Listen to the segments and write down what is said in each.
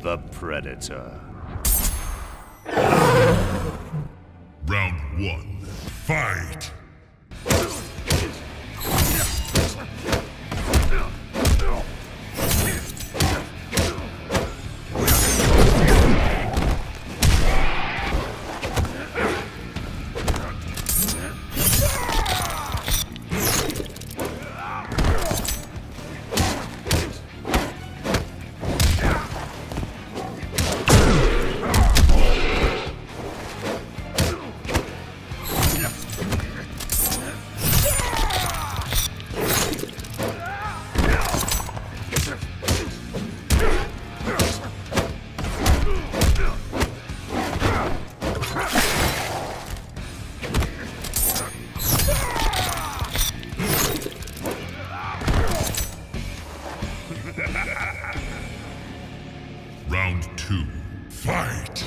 the Predator. Round 1. Fight! Round 2. Fight!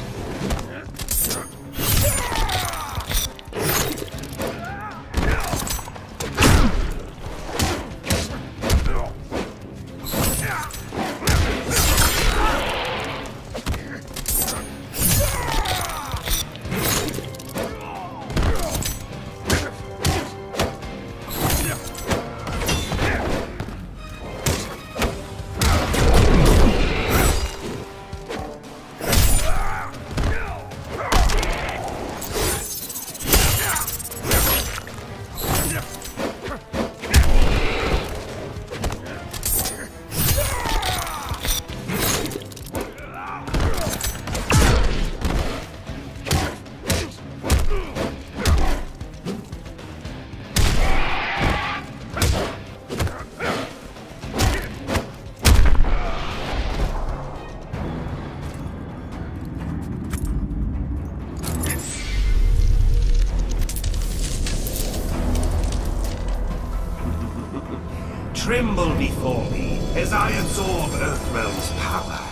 Tremble before me as I absorb Earthrealm's power.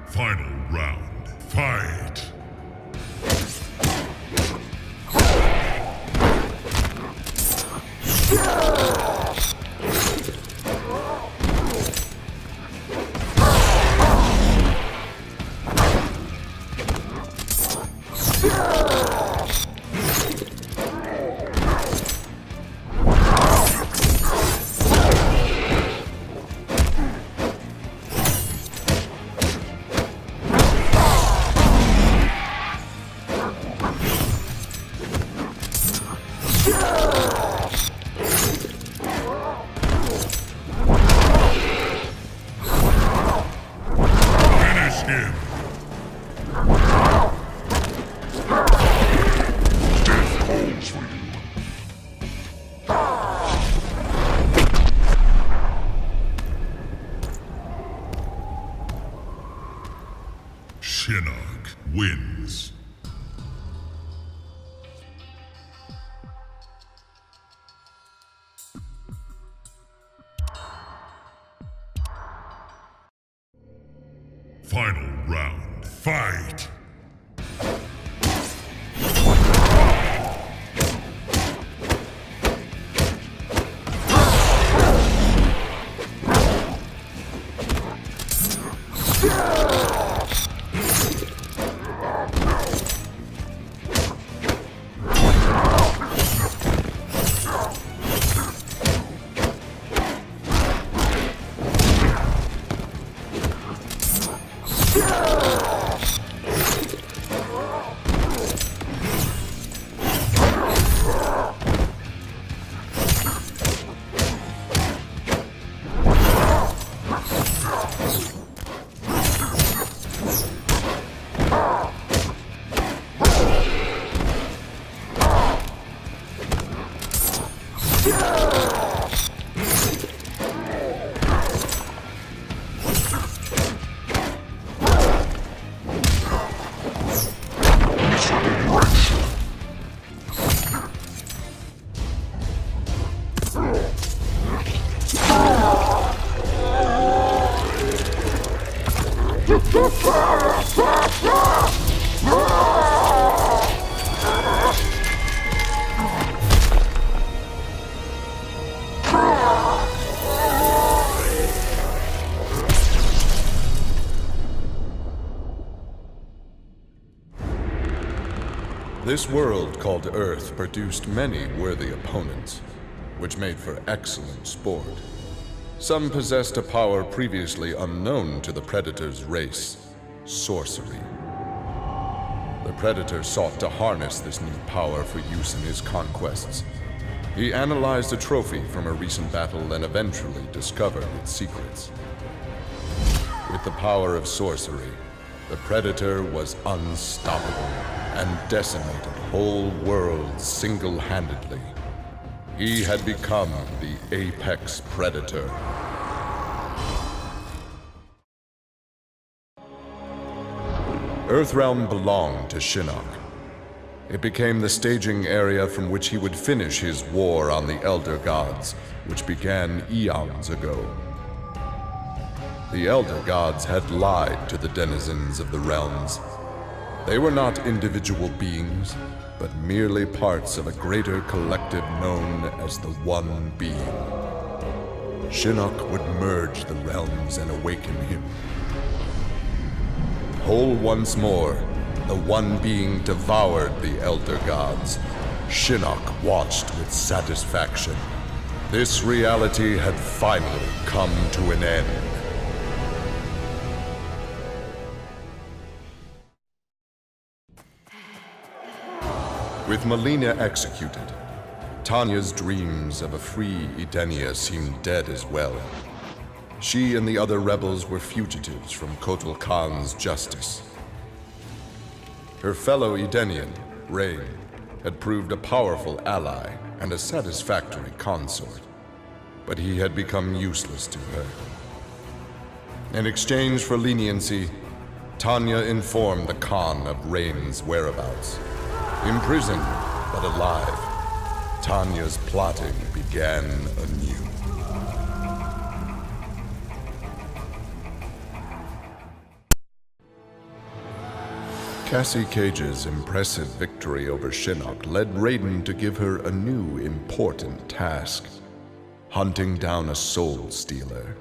Final round. Fight! Finish him! Death calls for you. Shinnok wins. Final round. Fight! This world called Earth produced many worthy opponents, which made for excellent sport. Some possessed a power previously unknown to the Predator's race, sorcery. The Predator sought to harness this new power for use in his conquests. He analyzed a trophy from a recent battle and eventually discovered its secrets. With the power of sorcery, the Predator was unstoppable and decimated whole worlds single-handedly. He had become the apex predator. Earthrealm belonged to Shinnok. It became the staging area from which he would finish his war on the Elder Gods, which began eons ago. The Elder Gods had lied to the denizens of the realms. They were not individual beings, but merely parts of a greater collective known as the One Being. Shinnok would merge the realms and awaken him. Whole once more, the One Being devoured the Elder Gods. Shinnok watched with satisfaction. This reality had finally come to an end. With Melina executed, Tanya's dreams of a free Edenia seemed dead as well. She and the other rebels were fugitives from Kotal Khan's justice. Her fellow Edenian, Rain, had proved a powerful ally and a satisfactory consort, but he had become useless to her. In exchange for leniency, Tanya informed the Khan of Rain's whereabouts. Imprisoned, but alive, Tanya's plotting began anew. Cassie Cage's impressive victory over Shinnok led Raiden to give her a new important task: hunting down a soul stealer.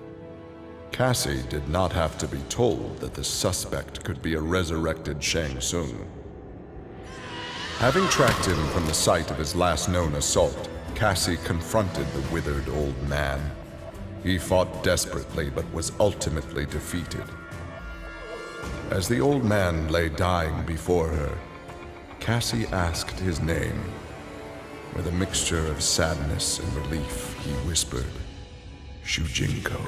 Cassie did not have to be told that the suspect could be a resurrected Shang Tsung. Having tracked him from the site of his last known assault, Cassie confronted the withered old man. He fought desperately but was ultimately defeated. As the old man lay dying before her, Cassie asked his name. With a mixture of sadness and relief, he whispered, "Shujinko."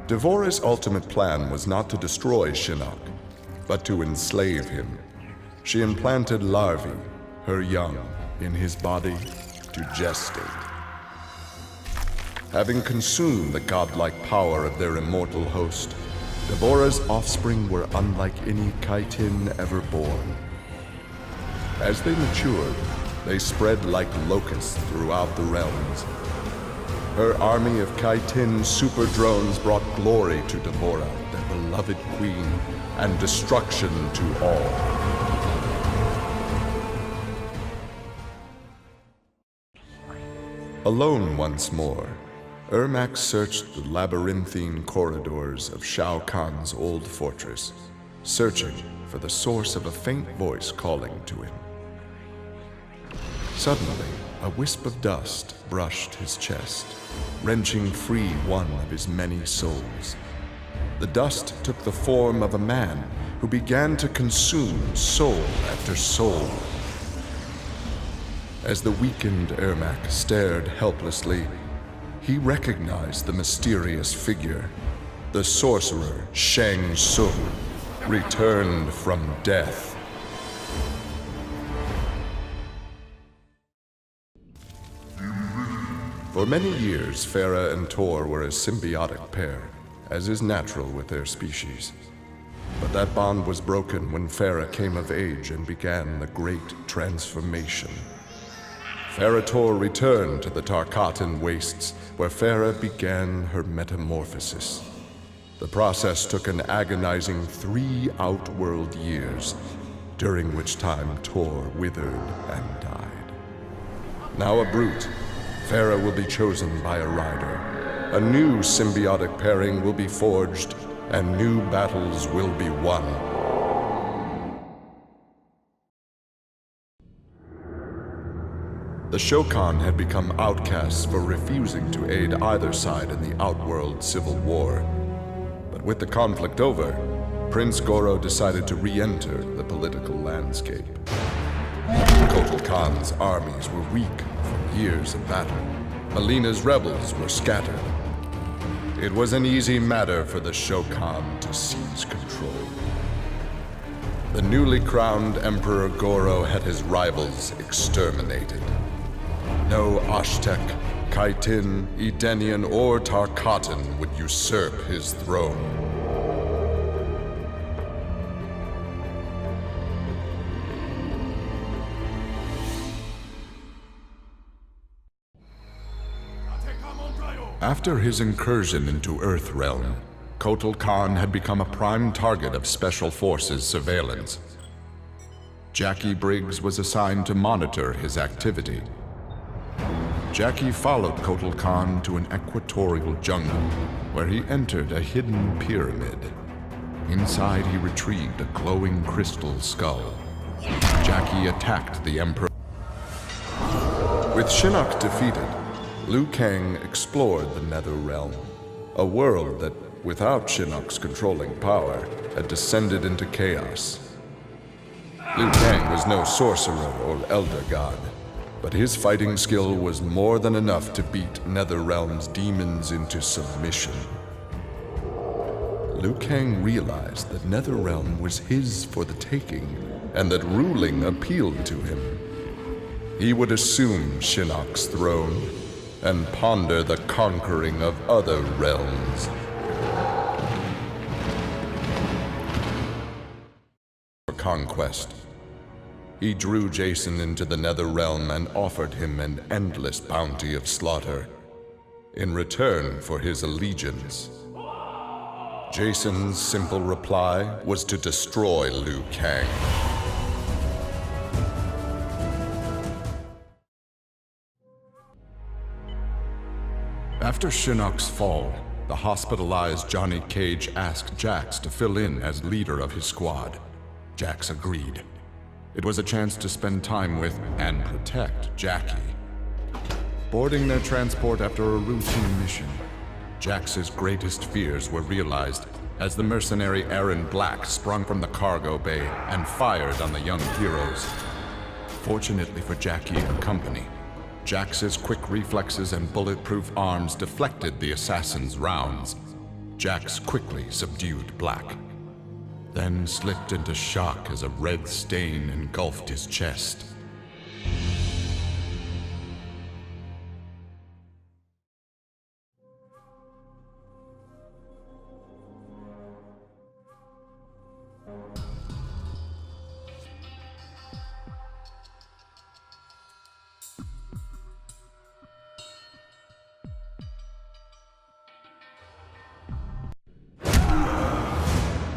Devora's ultimate plan was not to destroy Shinnok, but to enslave him. She implanted larvae, her young, in his body to gestate. Having consumed the godlike power of their immortal host, Devora's offspring were unlike any Kaitin ever born. As they matured, they spread like locusts throughout the realms. Her army of Kaitin super drones brought glory to Devora, their beloved queen, and destruction to all. Alone once more, Ermac searched the labyrinthine corridors of Shao Kahn's old fortress, searching for the source of a faint voice calling to him. Suddenly, a wisp of dust brushed his chest, wrenching free one of his many souls. The dust took the form of a man who began to consume soul after soul. As the weakened Ermac stared helplessly, he recognized the mysterious figure. The sorcerer Shang Tsung, returned from death. For many years, Farah and Tor were a symbiotic pair, as is natural with their species. But that bond was broken when Farah came of age and began the Great Transformation. Farah Tor returned to the Tarkatan Wastes, where Farah began her metamorphosis. The process took an agonizing 3 outworld years, during which time Tor withered and died. Now a brute, Farah will be chosen by a rider. A new symbiotic pairing will be forged, and new battles will be won. The Shokan had become outcasts for refusing to aid either side in the Outworld civil war. But with the conflict over, Prince Goro decided to re-enter the political landscape. Kotal Khan's armies were weak from years of battle. Melina's rebels were scattered. It was an easy matter for the Shokan to seize control. The newly crowned Emperor Goro had his rivals exterminated. No Ashtek, Kaitin, Edenian, or Tarkatan would usurp his throne. After his incursion into Earthrealm, Kotal Khan had become a prime target of Special Forces surveillance. Jackie Briggs was assigned to monitor his activity. Jackie followed Kotal Khan to an equatorial jungle, where he entered a hidden pyramid. Inside, he retrieved a glowing crystal skull. Jackie attacked the Emperor. With Shinnok defeated, Liu Kang explored the Nether Realm, a world that, without Shinnok's controlling power, had descended into chaos. Liu Kang was no sorcerer or elder god, but his fighting skill was more than enough to beat Netherrealm's demons into submission. Liu Kang realized that Netherrealm was his for the taking, and that ruling appealed to him. He would assume Shinnok's throne and ponder the conquering of other realms. For conquest, he drew Jason into the Netherrealm and offered him an endless bounty of slaughter in return for his allegiance. Jason's simple reply was to destroy Liu Kang. After Shinnok's fall, the hospitalized Johnny Cage asked Jax to fill in as leader of his squad. Jax agreed. It was a chance to spend time with and protect Jackie. Boarding their transport after a routine mission, Jax's greatest fears were realized as the mercenary Erron Black sprung from the cargo bay and fired on the young heroes. Fortunately for Jackie and company, Jax's quick reflexes and bulletproof arms deflected the assassin's rounds. Jax quickly subdued Black, then slipped into shock as a red stain engulfed his chest.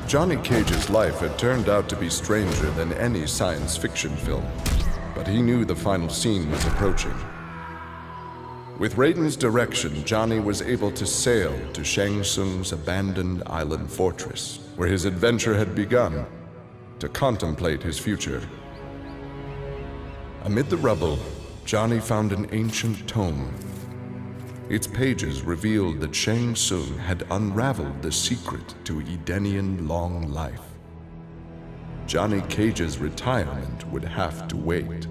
Johnny Cage's life had turned out to be stranger than any science fiction film, but he knew the final scene was approaching. With Raiden's direction, Johnny was able to sail to Shang Tsung's abandoned island fortress, where his adventure had begun, to contemplate his future. Amid the rubble, Johnny found an ancient tome. Its pages revealed that Shang Tsung had unraveled the secret to Edenian long life. Johnny Cage's retirement would have to wait.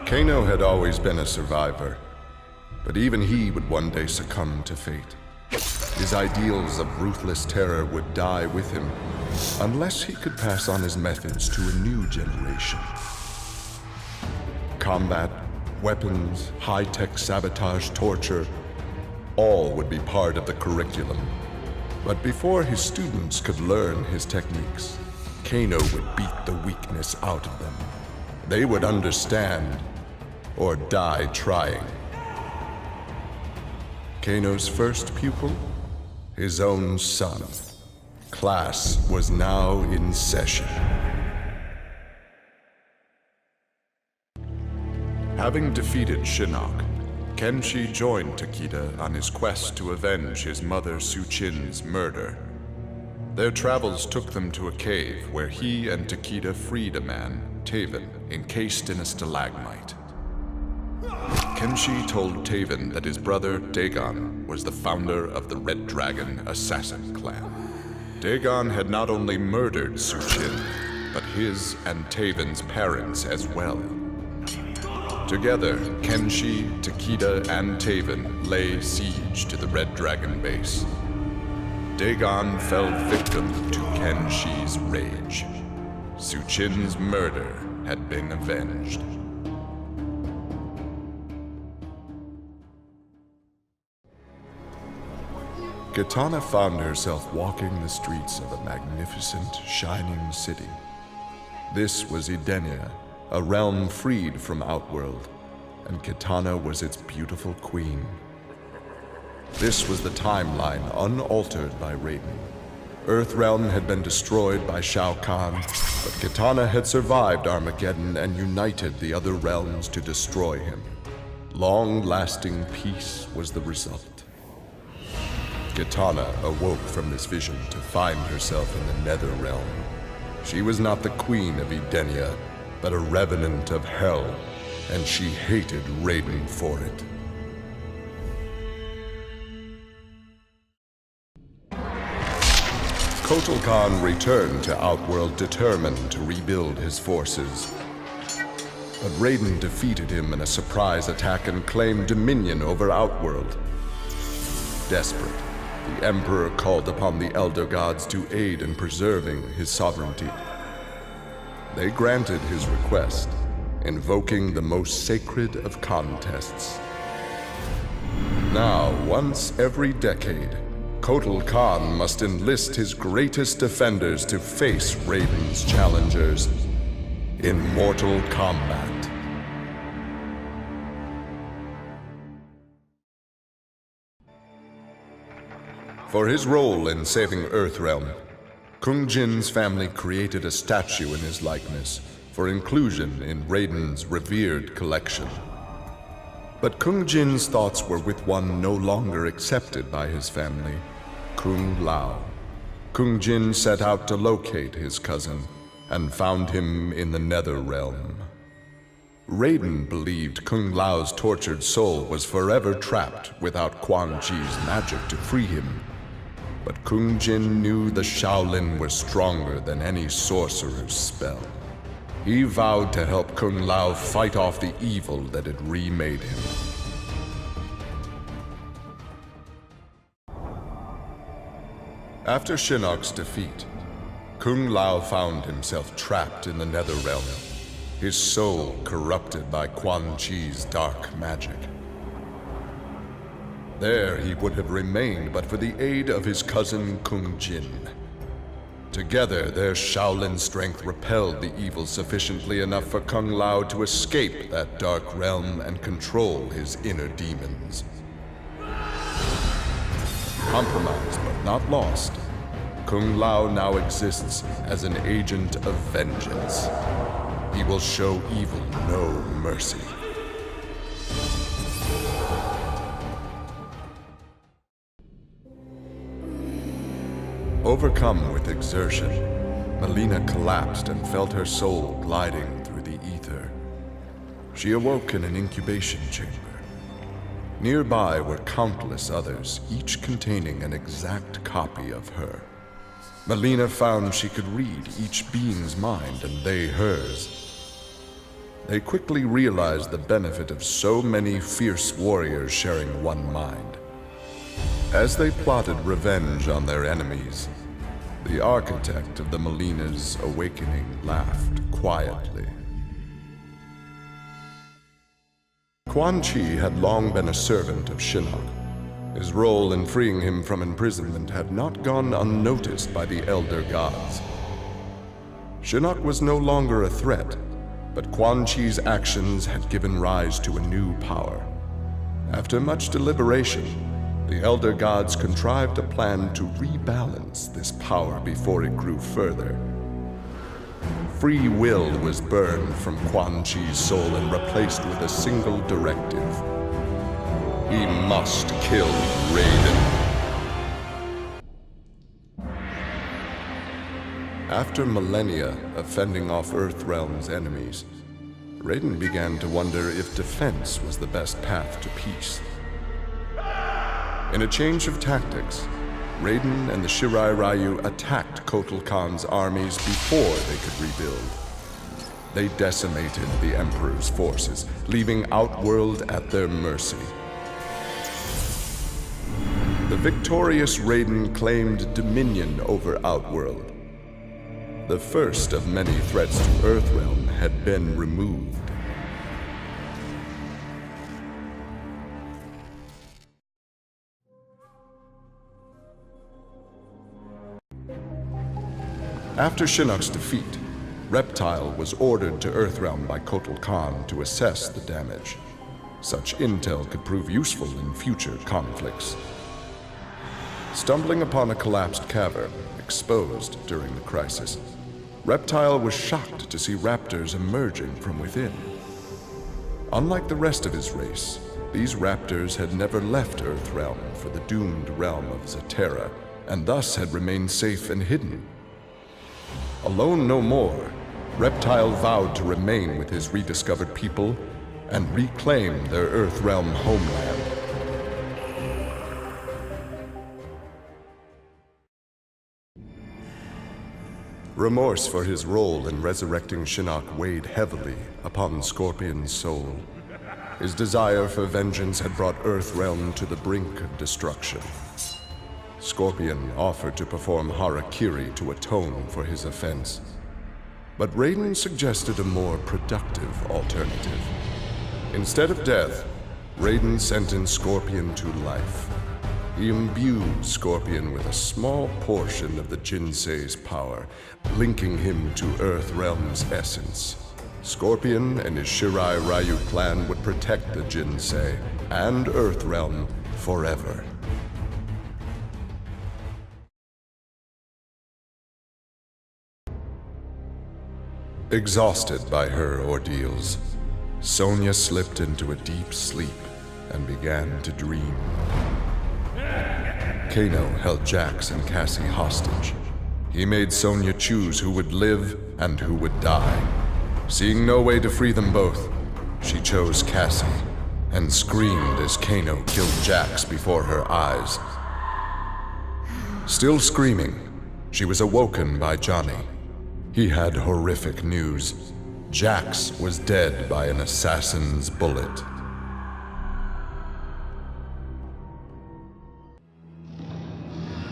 Kano had always been a survivor, but even he would one day succumb to fate. His ideals of ruthless terror would die with him, unless he could pass on his methods to a new generation. Combat, weapons, high-tech sabotage, torture, all would be part of the curriculum. But before his students could learn his techniques, Kano would beat the weakness out of them. They would understand, or die trying. Kano's first pupil? His own son. Class was now in session. Having defeated Shinnok, Kenshi joined Takeda on his quest to avenge his mother Su-Chin's murder. Their travels took them to a cave where he and Takeda freed a man, Taven, encased in a stalagmite. Kenshi told Taven that his brother, Dagon, was the founder of the Red Dragon Assassin Clan. Dagon had not only murdered Su-Chin, but his and Taven's parents as well. Together, Kenshi, Takeda, and Taven lay siege to the Red Dragon base. Dagon fell victim to Kenshi's rage. Su-Chin's murder had been avenged. Kitana found herself walking the streets of a magnificent, shining city. This was Edenia, a realm freed from Outworld, and Kitana was its beautiful queen. This was the timeline unaltered by Raiden. Earthrealm had been destroyed by Shao Kahn, but Kitana had survived Armageddon and united the other realms to destroy him. Long-lasting peace was the result. Kitana awoke from this vision to find herself in the Nether Realm. She was not the queen of Edenia, but a revenant of hell, and she hated Raiden for it. Kotal Khan returned to Outworld determined to rebuild his forces. But Raiden defeated him in a surprise attack and claimed dominion over Outworld. Desperate, the Emperor called upon the Elder Gods to aid in preserving his sovereignty. They granted his request, invoking the most sacred of contests. Now, once every decade, Kotal Khan must enlist his greatest defenders to face Raiden's challengers in Mortal Kombat. For his role in saving Earthrealm, Kung Jin's family created a statue in his likeness for inclusion in Raiden's revered collection. But Kung Jin's thoughts were with one no longer accepted by his family, Kung Lao. Kung Jin set out to locate his cousin and found him in the Nether Realm. Raiden believed Kung Lao's tortured soul was forever trapped without Quan Chi's magic to free him. But Kung Jin knew the Shaolin were stronger than any sorcerer's spell. He vowed to help Kung Lao fight off the evil that had remade him. After Shinnok's defeat, Kung Lao found himself trapped in the Nether Realm, his soul corrupted by Quan Chi's dark magic. There he would have remained but for the aid of his cousin Kung Jin. Together, their Shaolin strength repelled the evil sufficiently enough for Kung Lao to escape that dark realm and control his inner demons. Compromised but not lost, Kung Lao now exists as an agent of vengeance. He will show evil no mercy. Overcome with exertion, Mileena collapsed and felt her soul gliding through the ether. She awoke in an incubation chamber. Nearby were countless others, each containing an exact copy of her. Mileena found she could read each being's mind and they hers. They quickly realized the benefit of so many fierce warriors sharing one mind. As they plotted revenge on their enemies, the architect of the Mileena's awakening laughed quietly. Quan Chi had long been a servant of Shinnok. His role in freeing him from imprisonment had not gone unnoticed by the Elder Gods. Shinnok was no longer a threat, but Quan Chi's actions had given rise to a new power. After much deliberation, the Elder Gods contrived a plan to rebalance this power before it grew further. Free will was burned from Quan Chi's soul and replaced with a single directive: He must kill Raiden. After millennia of fending off Earthrealm's enemies, Raiden began to wonder if defense was the best path to peace. In a change of tactics, Raiden and the Shirai Ryu attacked Kotal Khan's armies before they could rebuild. They decimated the Emperor's forces, leaving Outworld at their mercy. The victorious Raiden claimed dominion over Outworld. The first of many threats to Earthrealm had been removed. After Shinnok's defeat, Reptile was ordered to Earthrealm by Kotal Khan to assess the damage. Such intel could prove useful in future conflicts. Stumbling upon a collapsed cavern, exposed during the crisis, Reptile was shocked to see raptors emerging from within. Unlike the rest of his race, these raptors had never left Earthrealm for the doomed realm of Zaterra, and thus had remained safe and hidden. Alone no more, Reptile vowed to remain with his rediscovered people and reclaim their Earthrealm homeland. Remorse for his role in resurrecting Shinnok weighed heavily upon Scorpion's soul. His desire for vengeance had brought Earthrealm to the brink of destruction. Scorpion offered to perform harakiri to atone for his offense. But Raiden suggested a more productive alternative. Instead of death, Raiden sentenced Scorpion to life. He imbued Scorpion with a small portion of the Jinsei's power, linking him to Earthrealm's essence. Scorpion and his Shirai Ryu clan would protect the Jinsei and Earthrealm forever. Exhausted by her ordeals, Sonya slipped into a deep sleep and began to dream. Kano held Jax and Cassie hostage. He made Sonya choose who would live and who would die. Seeing no way to free them both, she chose Cassie and screamed as Kano killed Jax before her eyes. Still screaming, she was awoken by Johnny. He had horrific news. Jax was dead by an assassin's bullet.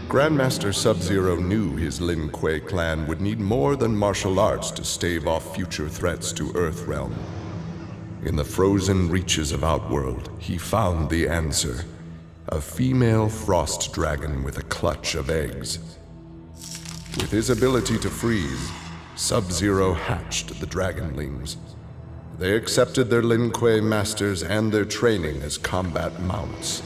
Grandmaster Sub-Zero knew his Lin Kuei clan would need more than martial arts to stave off future threats to Earthrealm. In the frozen reaches of Outworld, he found the answer: a female frost dragon with a clutch of eggs. With his ability to freeze, Sub-Zero hatched the Dragonlings. They accepted their Lin Kuei masters and their training as combat mounts.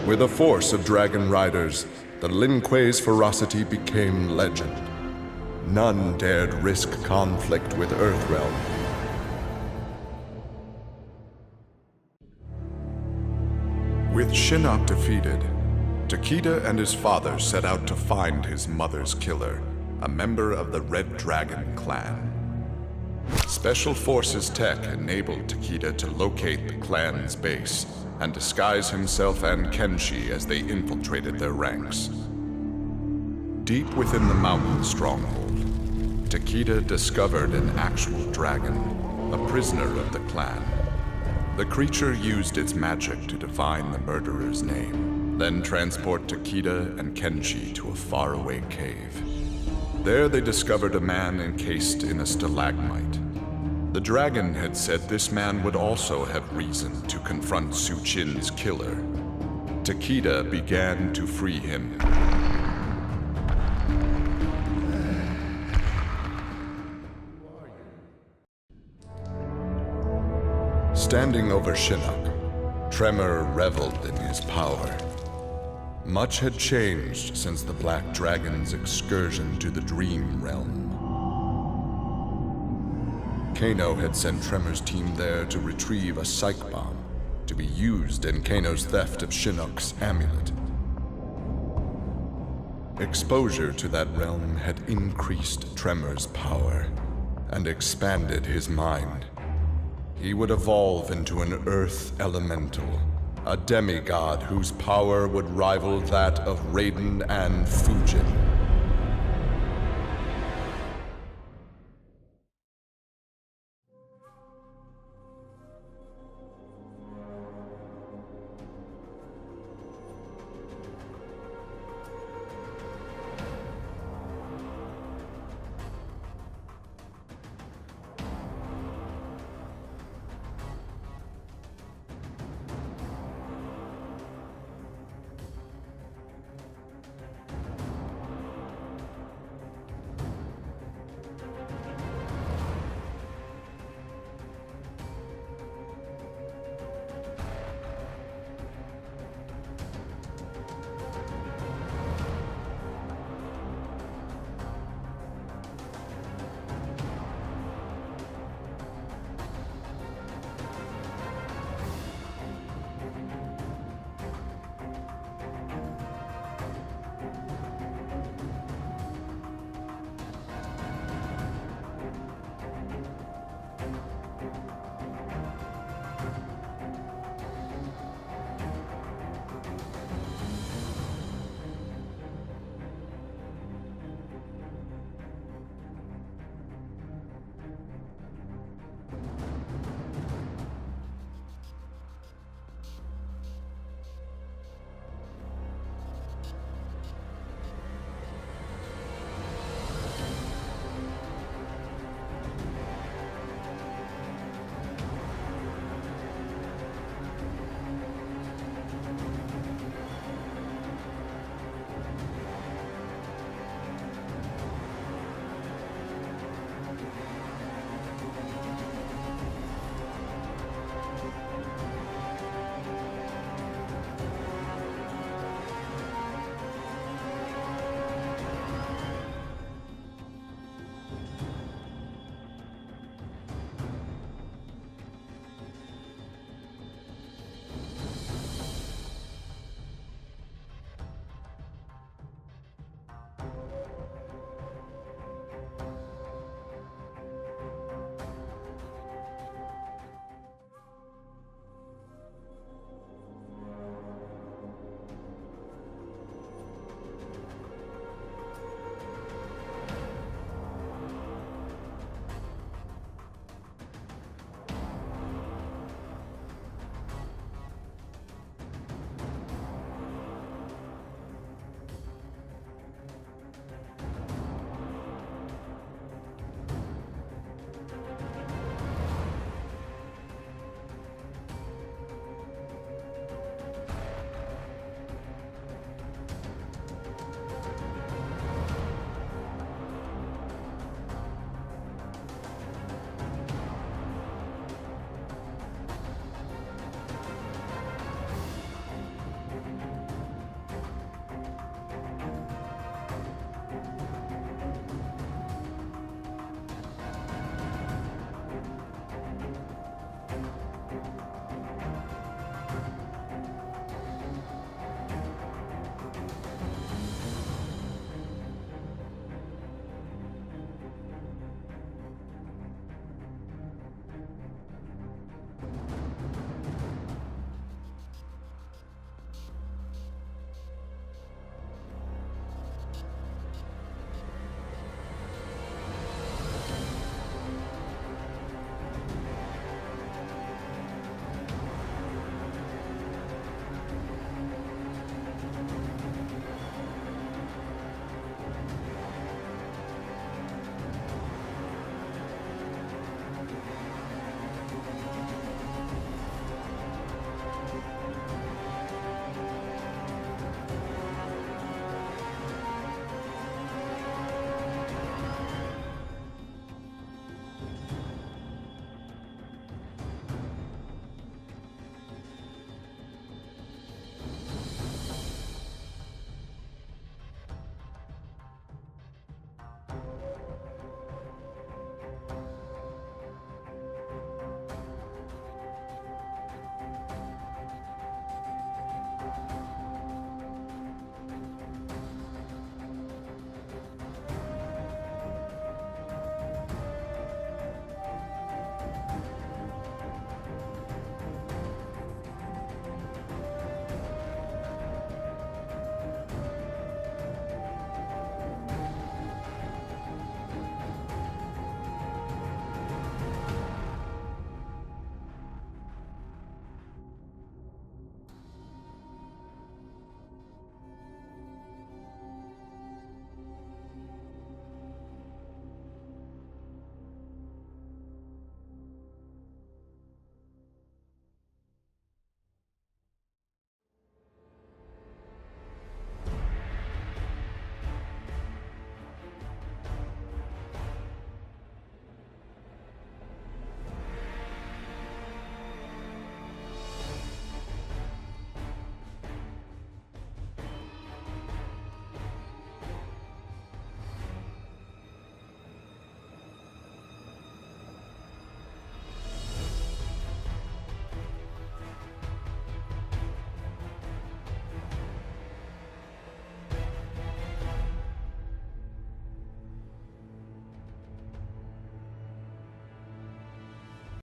With a force of dragon riders, the Lin Kuei's ferocity became legend. None dared risk conflict with Earthrealm. With Shinnok defeated, Takeda and his father set out to find his mother's killer, a member of the Red Dragon clan. Special Forces tech enabled Takeda to locate the clan's base and disguise himself and Kenshi as they infiltrated their ranks. Deep within the mountain stronghold, Takeda discovered an actual dragon, a prisoner of the clan. The creature used its magic to divine the murderer's name, then transport Takeda and Kenshi to a faraway cave. There they discovered a man encased in a stalagmite. The dragon had said this man would also have reason to confront Su Qin's killer. Takeda began to free him. Standing over Shinnok, Tremor reveled in his power. Much had changed since the Black Dragon's excursion to the Dream Realm. Kano had sent Tremor's team there to retrieve a psych bomb to be used in Kano's theft of Shinnok's amulet. Exposure to that realm had increased Tremor's power and expanded his mind. He would evolve into an earth elemental, a demigod whose power would rival that of Raiden and Fujin.